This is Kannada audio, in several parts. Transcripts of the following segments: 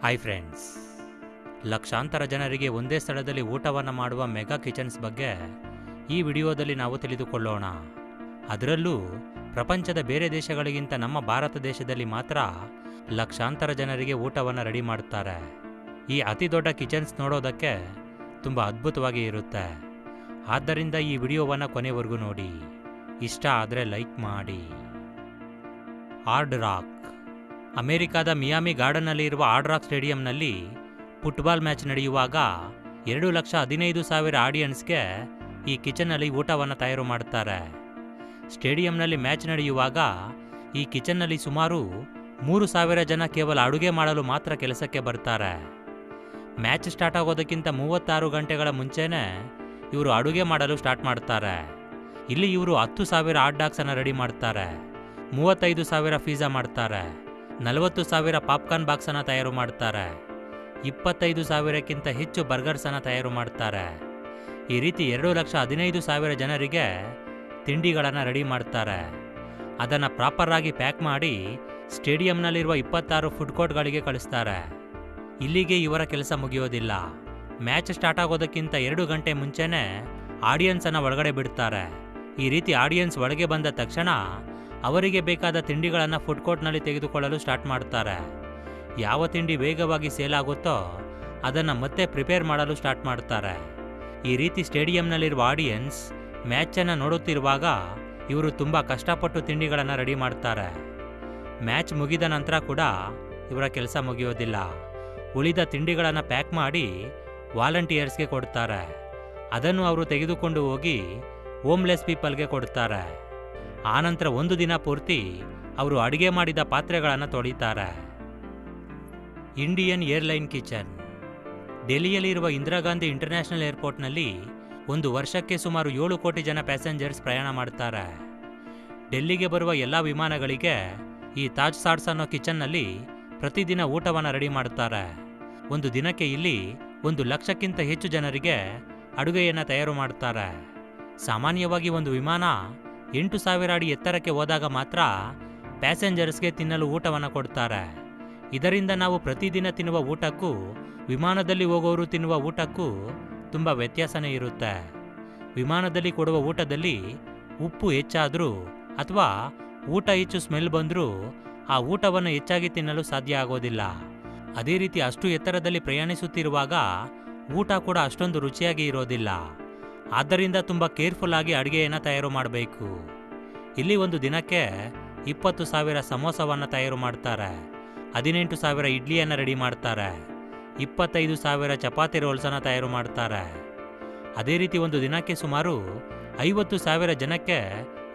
ಹಾಯ್ ಫ್ರೆಂಡ್ಸ್, ಲಕ್ಷಾಂತರ ಜನರಿಗೆ ಒಂದೇ ಸ್ಥಳದಲ್ಲಿ ಊಟವನ್ನು ಮಾಡುವ ಮೆಗಾ ಕಿಚನ್ಸ್ ಬಗ್ಗೆ ಈ ವಿಡಿಯೋದಲ್ಲಿ ನಾವು ತಿಳಿದುಕೊಳ್ಳೋಣ. ಅದರಲ್ಲೂ ಪ್ರಪಂಚದ ಬೇರೆ ದೇಶಗಳಿಗಿಂತ ನಮ್ಮ ಭಾರತ ದೇಶದಲ್ಲಿ ಮಾತ್ರ ಲಕ್ಷಾಂತರ ಜನರಿಗೆ ಊಟವನ್ನು ರೆಡಿ ಮಾಡುತ್ತಾರೆ. ಈ ಅತಿ ದೊಡ್ಡ ಕಿಚನ್ಸ್ ನೋಡೋದಕ್ಕೆ ತುಂಬ ಅದ್ಭುತವಾಗಿ ಇರುತ್ತೆ. ಆದ್ದರಿಂದ ಈ ವಿಡಿಯೋವನ್ನು ಕೊನೆವರೆಗೂ ನೋಡಿ. ಇಷ್ಟ ಆದರೆ ಲೈಕ್ ಮಾಡಿ. Hard rock. ಅಮೆರಿಕಾದ ಮಿಯಾಮಿ ಗಾರ್ಡನ್ನಲ್ಲಿ ಇರುವ ಹಾರ್ಡ್ ರಾಕ್ ಸ್ಟೇಡಿಯಂನಲ್ಲಿ ಫುಟ್ಬಾಲ್ ಮ್ಯಾಚ್ ನಡೆಯುವಾಗ 2,15,000 ಆಡಿಯನ್ಸ್ಗೆ ಈ ಕಿಚನ್ನಲ್ಲಿ ಊಟವನ್ನು ತಯಾರು ಮಾಡುತ್ತಾರೆ. ಸ್ಟೇಡಿಯಂನಲ್ಲಿ ಮ್ಯಾಚ್ ನಡೆಯುವಾಗ ಈ ಕಿಚನ್ನಲ್ಲಿ ಸುಮಾರು 3,000 ಜನ ಕೇವಲ ಅಡುಗೆ ಮಾಡಲು ಮಾತ್ರ ಕೆಲಸಕ್ಕೆ ಬರ್ತಾರೆ. ಮ್ಯಾಚ್ ಸ್ಟಾರ್ಟ್ ಆಗೋದಕ್ಕಿಂತ 36 ಗಂಟೆಗಳ ಮುಂಚೆನೇ ಇವರು ಅಡುಗೆ ಮಾಡಲು ಸ್ಟಾರ್ಟ್ ಮಾಡ್ತಾರೆ. ಇಲ್ಲಿ ಇವರು 10,000 ಹಾಟ್ ಡಾಗ್ಸನ್ನು ರೆಡಿ ಮಾಡ್ತಾರೆ, 35,000 ಪಿಜ್ಜಾ ಮಾಡ್ತಾರೆ, 40,000 ಪಾಪ್ಕಾರ್ನ್ ಬಾಕ್ಸನ್ನು ತಯಾರು ಮಾಡ್ತಾರೆ, 25,000ಕ್ಕಿಂತ ಹೆಚ್ಚು ಬರ್ಗರ್ಸನ್ನು ತಯಾರು ಮಾಡ್ತಾರೆ. ಈ ರೀತಿ 2,15,000 ಜನರಿಗೆ ತಿಂಡಿಗಳನ್ನು ರೆಡಿ ಮಾಡ್ತಾರೆ. ಅದನ್ನು ಪ್ರಾಪರ್ ಆಗಿ ಪ್ಯಾಕ್ ಮಾಡಿ ಸ್ಟೇಡಿಯಂನಲ್ಲಿರುವ 26 ಫುಡ್ ಕೋರ್ಟ್ಗಳಿಗೆ ಕಳಿಸ್ತಾರೆ. ಇಲ್ಲಿಗೆ ಇವರ ಕೆಲಸ ಮುಗಿಯೋದಿಲ್ಲ. ಮ್ಯಾಚ್ ಸ್ಟಾರ್ಟ್ ಆಗೋದಕ್ಕಿಂತ 2 ಗಂಟೆ ಮುಂಚೆನೇ ಆಡಿಯನ್ಸನ್ನು ಒಳಗಡೆ ಬಿಡ್ತಾರೆ. ಈ ರೀತಿ ಆಡಿಯನ್ಸ್ ಒಳಗೆ ಬಂದ ತಕ್ಷಣ ಅವರಿಗೆ ಬೇಕಾದ ತಿಂಡಿಗಳನ್ನು ಫುಡ್ ಕೋರ್ಟ್ನಲ್ಲಿ ತೆಗೆದುಕೊಳ್ಳಲು ಸ್ಟಾರ್ಟ್ ಮಾಡ್ತಾರೆ. ಯಾವ ತಿಂಡಿ ವೇಗವಾಗಿ ಸೇಲ್ ಆಗುತ್ತೋ ಅದನ್ನು ಮತ್ತೆ ಪ್ರಿಪೇರ್ ಮಾಡಲು ಸ್ಟಾರ್ಟ್ ಮಾಡ್ತಾರೆ. ಈ ರೀತಿ ಸ್ಟೇಡಿಯಂನಲ್ಲಿರುವ ಆಡಿಯನ್ಸ್ ಮ್ಯಾಚನ್ನು ನೋಡುತ್ತಿರುವಾಗ ಇವರು ತುಂಬ ಕಷ್ಟಪಟ್ಟು ತಿಂಡಿಗಳನ್ನು ರೆಡಿ ಮಾಡ್ತಾರೆ. ಮ್ಯಾಚ್ ಮುಗಿದ ನಂತರ ಕೂಡ ಇವರ ಕೆಲಸ ಮುಗಿಯೋದಿಲ್ಲ. ಉಳಿದ ತಿಂಡಿಗಳನ್ನು ಪ್ಯಾಕ್ ಮಾಡಿ ವಾಲಂಟಿಯರ್ಸ್ಗೆ ಕೊಡ್ತಾರೆ. ಅದನ್ನು ಅವರು ತೆಗೆದುಕೊಂಡು ಹೋಗಿ ಹೋಮ್ಲೆಸ್ ಪೀಪಲ್ಗೆ ಕೊಡ್ತಾರೆ. ಆನಂತರ ಒಂದು ದಿನ ಪೂರ್ತಿ ಅವರು ಅಡುಗೆ ಮಾಡಿದ ಪಾತ್ರೆಗಳನ್ನು ತೊಳಿತಾರೆ. Indian airline kitchen. ಡೆಲ್ಲಿಯಲ್ಲಿರುವ ಇಂದಿರಾ ಗಾಂಧಿ ಇಂಟರ್ನ್ಯಾಷನಲ್ ಏರ್ಪೋರ್ಟ್ನಲ್ಲಿ ಒಂದು ವರ್ಷಕ್ಕೆ ಸುಮಾರು 7 ಕೋಟಿ ಜನ ಪ್ಯಾಸೆಂಜರ್ಸ್ ಪ್ರಯಾಣ ಮಾಡ್ತಾರೆ. ಡೆಲ್ಲಿಗೆ ಬರುವ ಎಲ್ಲ ವಿಮಾನಗಳಿಗೆ ಈ ತಾಜ್ ಸಾಟ್ಸ್ ಅನ್ನೋ ಕಿಚನ್ನಲ್ಲಿ ಪ್ರತಿದಿನ ಊಟವನ್ನು ರೆಡಿ ಮಾಡುತ್ತಾರೆ. ಒಂದು ದಿನಕ್ಕೆ ಇಲ್ಲಿ 1,00,000ಕ್ಕಿಂತ ಹೆಚ್ಚು ಜನರಿಗೆ ಅಡುಗೆಯನ್ನು ತಯಾರು ಮಾಡುತ್ತಾರೆ. ಸಾಮಾನ್ಯವಾಗಿ ಒಂದು ವಿಮಾನ 8,000 ಅಡಿ ಎತ್ತರಕ್ಕೆ ಹೋದಾಗ ಮಾತ್ರ ಪ್ಯಾಸೆಂಜರ್ಸ್ಗೆ ತಿನ್ನಲು ಊಟವನ್ನು ಕೊಡ್ತಾರೆ. ಇದರಿಂದ ನಾವು ಪ್ರತಿದಿನ ತಿನ್ನುವ ಊಟಕ್ಕೂ ವಿಮಾನದಲ್ಲಿ ಹೋಗೋರು ತಿನ್ನುವ ಊಟಕ್ಕೂ ತುಂಬ ವ್ಯತ್ಯಾಸನೇ ಇರುತ್ತೆ. ವಿಮಾನದಲ್ಲಿ ಕೊಡುವ ಊಟದಲ್ಲಿ ಉಪ್ಪು ಹೆಚ್ಚಾದರೂ ಅಥವಾ ಊಟ ಹೆಚ್ಚು ಸ್ಮೆಲ್ ಬಂದರೂ ಆ ಊಟವನ್ನು ಹೆಚ್ಚಾಗಿ ತಿನ್ನಲು ಸಾಧ್ಯ ಆಗೋದಿಲ್ಲ. ಅದೇ ರೀತಿ ಅಷ್ಟು ಎತ್ತರದಲ್ಲಿ ಪ್ರಯಾಣಿಸುತ್ತಿರುವಾಗ ಊಟ ಕೂಡ ಅಷ್ಟೊಂದು ರುಚಿಯಾಗಿ ಇರೋದಿಲ್ಲ. ಆದ್ದರಿಂದ ತುಂಬ ಕೇರ್ಫುಲ್ ಆಗಿ ಅಡುಗೆಯನ್ನು ತಯಾರು ಮಾಡಬೇಕು. ಇಲ್ಲಿ ಒಂದು ದಿನಕ್ಕೆ 20,000 ಸಮೋಸವನ್ನು ತಯಾರು ಮಾಡ್ತಾರೆ, 18,000 ಇಡ್ಲಿಯನ್ನು ರೆಡಿ ಮಾಡ್ತಾರೆ, 25,000 ಚಪಾತಿ ರೋಲ್ಸನ್ನು ತಯಾರು ಮಾಡ್ತಾರೆ. ಅದೇ ರೀತಿ ಒಂದು ದಿನಕ್ಕೆ ಸುಮಾರು 50,000 ಜನಕ್ಕೆ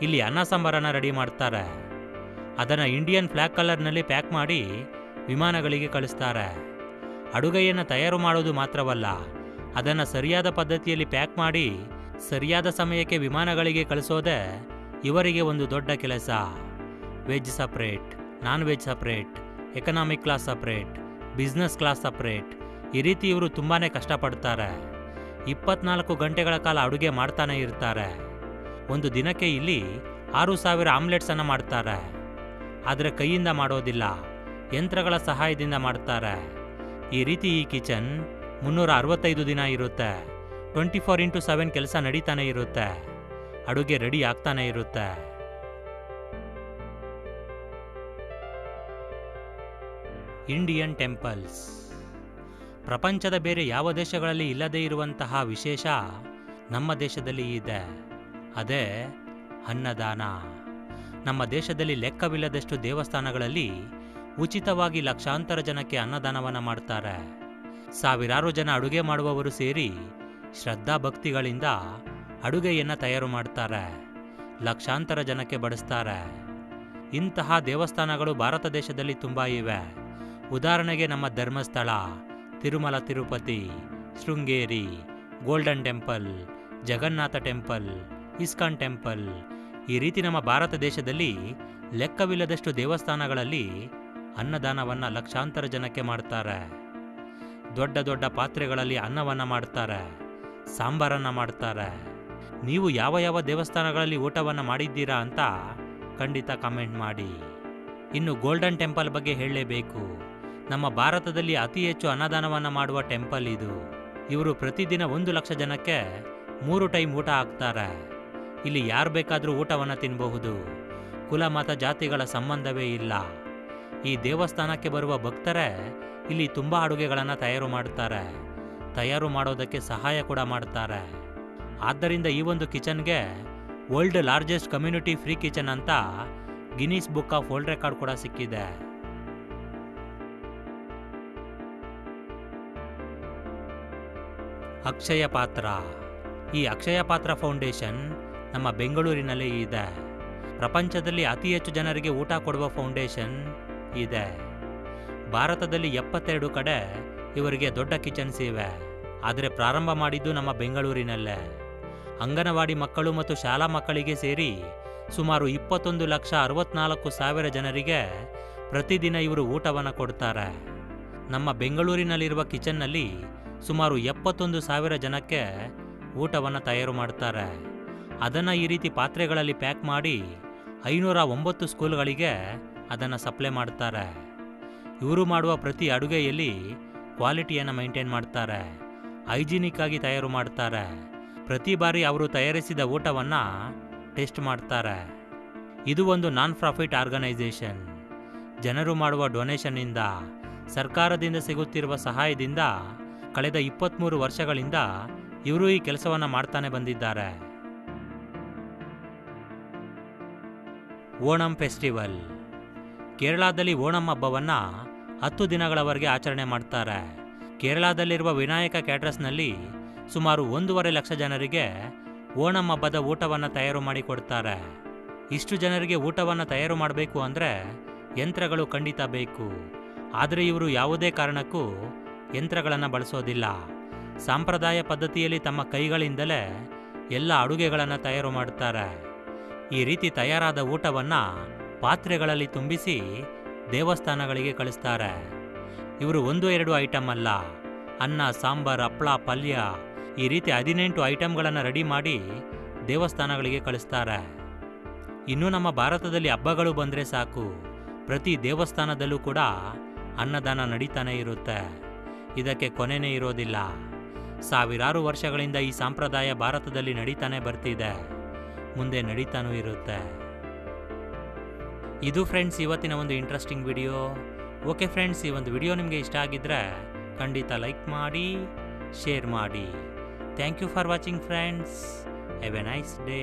ಇಲ್ಲಿ ಅನ್ನ ಸಾಂಬಾರನ್ನು ರೆಡಿ ಮಾಡ್ತಾರೆ. ಅದನ್ನು ಇಂಡಿಯನ್ ಫ್ಲ್ಯಾಗ್ ಕಲರ್ನಲ್ಲಿ ಪ್ಯಾಕ್ ಮಾಡಿ ವಿಮಾನಗಳಿಗೆ ಕಳಿಸ್ತಾರೆ. ಅಡುಗೆಯನ್ನು ತಯಾರು ಮಾಡೋದು ಮಾತ್ರವಲ್ಲ, ಅದನ್ನು ಸರಿಯಾದ ಪದ್ಧತಿಯಲ್ಲಿ ಪ್ಯಾಕ್ ಮಾಡಿ ಸರಿಯಾದ ಸಮಯಕ್ಕೆ ವಿಮಾನಗಳಿಗೆ ಕಳಿಸೋದೇ ಇವರಿಗೆ ಒಂದು ದೊಡ್ಡ ಕೆಲಸ. Veg separate, non veg separate, economic class separate, business class separate. ಈ ರೀತಿ ಇವರು ತುಂಬಾ ಕಷ್ಟಪಡ್ತಾರೆ. 24 ಗಂಟೆಗಳ ಕಾಲ ಅಡುಗೆ ಮಾಡ್ತಾನೆ ಇರ್ತಾರೆ. ಒಂದು ದಿನಕ್ಕೆ ಇಲ್ಲಿ 6,000 ಆಮ್ಲೆಟ್ಸನ್ನು ಮಾಡ್ತಾರೆ. ಆದರೆ ಕೈಯಿಂದ ಮಾಡೋದಿಲ್ಲ, ಯಂತ್ರಗಳ ಸಹಾಯದಿಂದ ಮಾಡ್ತಾರೆ. ಈ ರೀತಿ ಈ ಕಿಚನ್ 365 ದಿನ ಇರುತ್ತೆ. 24x7 ಕೆಲಸ ನಡೀತಾನೆ ಇರುತ್ತೆ. ಅಡುಗೆ ರೆಡಿ ಆಗ್ತಾನೆ ಇರುತ್ತೆ. Indian temples. ಪ್ರಪಂಚದ ಬೇರೆ ಯಾವ ದೇಶಗಳಲ್ಲಿ ಇಲ್ಲದೇ ಇರುವಂತಹ ವಿಶೇಷ ನಮ್ಮ ದೇಶದಲ್ಲಿ ಇದೆ. ಅದೇ ಅನ್ನದಾನ. ನಮ್ಮ ದೇಶದಲ್ಲಿ ಲೆಕ್ಕವಿಲ್ಲದಷ್ಟು ದೇವಸ್ಥಾನಗಳಲ್ಲಿ ಉಚಿತವಾಗಿ ಲಕ್ಷಾಂತರ ಜನಕ್ಕೆ ಅನ್ನದಾನವನ್ನು ಮಾಡ್ತಾರೆ. ಸಾವಿರಾರು ಜನ ಅಡುಗೆ ಮಾಡುವವರು ಸೇರಿ ಶ್ರದ್ಧಾ ಭಕ್ತಿಗಳಿಂದ ಅಡುಗೆಯನ್ನು ತಯಾರು ಮಾಡ್ತಾರೆ, ಲಕ್ಷಾಂತರ ಜನಕ್ಕೆ ಬಡಿಸ್ತಾರೆ. ಇಂತಹ ದೇವಸ್ಥಾನಗಳು ಭಾರತ ದೇಶದಲ್ಲಿ ತುಂಬ ಇವೆ. ಉದಾಹರಣೆಗೆ ನಮ್ಮ Dharmasthala, Tirumala Tirupati, Sringeri, golden temple, Jagannath temple, ISKCON temple. ಈ ರೀತಿ ನಮ್ಮ ಭಾರತ ದೇಶದಲ್ಲಿ ಲೆಕ್ಕವಿಲ್ಲದಷ್ಟು ದೇವಸ್ಥಾನಗಳಲ್ಲಿ ಅನ್ನದಾನವನ್ನು ಲಕ್ಷಾಂತರ ಜನಕ್ಕೆ ಮಾಡ್ತಾರೆ. ದೊಡ್ಡ ದೊಡ್ಡ ಪಾತ್ರೆಗಳಲ್ಲಿ ಅನ್ನವನ್ನು ಮಾಡ್ತಾರೆ, ಸಾಂಬಾರನ್ನು ಮಾಡ್ತಾರೆ. ನೀವು ಯಾವ ಯಾವ ದೇವಸ್ಥಾನಗಳಲ್ಲಿ ಊಟವನ್ನು ಮಾಡಿದ್ದೀರಾ ಅಂತ ಖಂಡಿತ ಕಮೆಂಟ್ ಮಾಡಿ. ಇನ್ನು ಗೋಲ್ಡನ್ ಟೆಂಪಲ್ ಬಗ್ಗೆ ಹೇಳಲೇಬೇಕು. ನಮ್ಮ ಭಾರತದಲ್ಲಿ ಅತಿ ಹೆಚ್ಚು ಅನ್ನದಾನವನ್ನು ಮಾಡುವ ಟೆಂಪಲ್ ಇದು. ಇವರು ಪ್ರತಿದಿನ 1,00,000 ಜನಕ್ಕೆ 3 ಟೈಮ್ ಊಟ ಹಾಕ್ತಾರೆ. ಇಲ್ಲಿ ಯಾರು ಬೇಕಾದರೂ ಊಟವನ್ನು ತಿನ್ನಬಹುದು. ಕುಲ ಮತ ಜಾತಿಗಳ ಸಂಬಂಧವೇ ಇಲ್ಲ. ಈ ದೇವಸ್ಥಾನಕ್ಕೆ ಬರುವ ಭಕ್ತರೇ ಇಲ್ಲಿ ತುಂಬ ಅಡುಗೆಗಳನ್ನು ತಯಾರು ಮಾಡುತ್ತಾರೆ. ತಯಾರು ಮಾಡೋದಕ್ಕೆ ಸಹಾಯ ಕೂಡ ಮಾಡ್ತಾರೆ. ಆದ್ದರಿಂದ ಈ ಒಂದು ಕಿಚನ್ಗೆ world largest community free kitchen ಅಂತ Guinness book of world record ಕೂಡ ಸಿಕ್ಕಿದೆ. ಅಕ್ಷಯ ಪಾತ್ರ. ಈ ಅಕ್ಷಯ ಪಾತ್ರ ಫೌಂಡೇಶನ್ ನಮ್ಮ ಬೆಂಗಳೂರಿನಲ್ಲಿ ಇದೆ. ಪ್ರಪಂಚದಲ್ಲಿ ಅತಿ ಹೆಚ್ಚು ಜನರಿಗೆ ಊಟ ಕೊಡುವ ಫೌಂಡೇಶನ್ ಇದೆ. ಭಾರತದಲ್ಲಿ 72 ಕಡೆ ಇವರಿಗೆ ದೊಡ್ಡ ಕಿಚನ್ಸ್ ಇವೆ. ಆದರೆ ಪ್ರಾರಂಭ ಮಾಡಿದ್ದು ನಮ್ಮ ಬೆಂಗಳೂರಿನಲ್ಲೇ. ಅಂಗನವಾಡಿ ಮಕ್ಕಳು ಮತ್ತು ಶಾಲಾ ಮಕ್ಕಳಿಗೆ ಸೇರಿ ಸುಮಾರು 21,64,000 ಜನರಿಗೆ ಪ್ರತಿದಿನ ಇವರು ಊಟವನ್ನು ಕೊಡ್ತಾರೆ. ನಮ್ಮ ಬೆಂಗಳೂರಿನಲ್ಲಿರುವ ಕಿಚನ್ನಲ್ಲಿ ಸುಮಾರು 71,000 ಜನಕ್ಕೆ ಊಟವನ್ನು ತಯಾರು ಮಾಡ್ತಾರೆ. ಅದನ್ನು ಈ ರೀತಿ ಪಾತ್ರೆಗಳಲ್ಲಿ ಪ್ಯಾಕ್ ಮಾಡಿ 509 ಸ್ಕೂಲ್ಗಳಿಗೆ ಅದನ್ನು ಸಪ್ಲೈ ಮಾಡ್ತಾರೆ. ಇವರು ಮಾಡುವ ಪ್ರತಿ ಅಡುಗೆಯಲ್ಲಿ ಕ್ವಾಲಿಟಿಯನ್ನು ಮೇಂಟೈನ್ ಮಾಡ್ತಾರೆ. ಹೈಜಿನಿಕ್ ಆಗಿ ತಯಾರು ಮಾಡ್ತಾರೆ. ಪ್ರತಿ ಬಾರಿ ಅವರು ತಯಾರಿಸಿದ ಊಟವನ್ನು ಟೆಸ್ಟ್ ಮಾಡ್ತಾರೆ. ಇದು ಒಂದು ನಾನ್ ಪ್ರಾಫಿಟ್ ಆರ್ಗನೈಸೇಷನ್. ಜನರು ಮಾಡುವ ಡೊನೇಷನ್ನಿಂದ, ಸರ್ಕಾರದಿಂದ ಸಿಗುತ್ತಿರುವ ಸಹಾಯದಿಂದ ಕಳೆದ 23 ವರ್ಷಗಳಿಂದ ಇವರು ಈ ಕೆಲಸವನ್ನು ಮಾಡ್ತಾನೆ ಬಂದಿದ್ದಾರೆ. ಓಣಂ ಫೆಸ್ಟಿವಲ್. ಕೇರಳದಲ್ಲಿ ಓಣಂ ಹಬ್ಬವನ್ನು 10 ದಿನಗಳವರೆಗೆ ಆಚರಣೆ ಮಾಡ್ತಾರೆ. ಕೇರಳದಲ್ಲಿರುವ ವಿನಾಯಕ ಕ್ಯಾಟರರ್ಸ್ನಲ್ಲಿ ಸುಮಾರು 1.5 ಲಕ್ಷ ಜನರಿಗೆ ಓಣಂ ಹಬ್ಬದ ಊಟವನ್ನು ತಯಾರು ಮಾಡಿ ಕೊಡ್ತಾರೆ. ಇಷ್ಟು ಜನರಿಗೆ ಊಟವನ್ನು ತಯಾರು ಮಾಡಬೇಕು ಅಂದರೆ ಯಂತ್ರಗಳು ಖಂಡಿತ ಬೇಕು. ಆದರೆ ಇವರು ಯಾವುದೇ ಕಾರಣಕ್ಕೂ ಯಂತ್ರಗಳನ್ನು ಬಳಸೋದಿಲ್ಲ. ಸಾಂಪ್ರದಾಯ ಪದ್ಧತಿಯಲ್ಲಿ ತಮ್ಮ ಕೈಗಳಿಂದಲೇ ಎಲ್ಲ ಅಡುಗೆಗಳನ್ನು ತಯಾರು ಮಾಡ್ತಾರೆ. ಈ ರೀತಿ ತಯಾರಾದ ಊಟವನ್ನು ಪಾತ್ರೆಗಳಲ್ಲಿ ತುಂಬಿಸಿ ದೇವಸ್ಥಾನಗಳಿಗೆ ಕಳಿಸ್ತಾರೆ. ಇವರು 1-2 ಐಟಮ್ ಅಲ್ಲ, ಅನ್ನ, ಸಾಂಬಾರ್, ಹಪ್ಪಳ, ಪಲ್ಯ ಈ ರೀತಿ 18 ಐಟಮ್ಗಳನ್ನು ರೆಡಿ ಮಾಡಿ ದೇವಸ್ಥಾನಗಳಿಗೆ ಕಳಿಸ್ತಾರೆ. ಇನ್ನು ನಮ್ಮ ಭಾರತದಲ್ಲಿ ಹಬ್ಬಗಳು ಬಂದರೆ ಸಾಕು, ಪ್ರತಿ ದೇವಸ್ಥಾನದಲ್ಲೂ ಕೂಡ ಅನ್ನದಾನ ನಡೀತಾನೆ ಇರುತ್ತೆ. ಇದಕ್ಕೆ ಕೊನೆಯೇ ಇರೋದಿಲ್ಲ. ಸಾವಿರಾರು ವರ್ಷಗಳಿಂದ ಈ ಸಂಪ್ರದಾಯ ಭಾರತದಲ್ಲಿ ನಡೀತಾನೆ ಬರ್ತಿದೆ, ಮುಂದೆ ನಡೀತಾನೂ ಇರುತ್ತೆ. ಇದು ಫ್ರೆಂಡ್ಸ್ ಇವತ್ತಿನ ಒಂದು ಇಂಟ್ರೆಸ್ಟಿಂಗ್ ವಿಡಿಯೋ. ಓಕೆ ಫ್ರೆಂಡ್ಸ್, ಈ ಒಂದು ವಿಡಿಯೋ ನಿಮಗೆ ಇಷ್ಟ ಆಗಿದ್ದರೆ ಖಂಡಿತ ಲೈಕ್ ಮಾಡಿ, ಶೇರ್ ಮಾಡಿ. Thank you for watching friends. Have a nice day.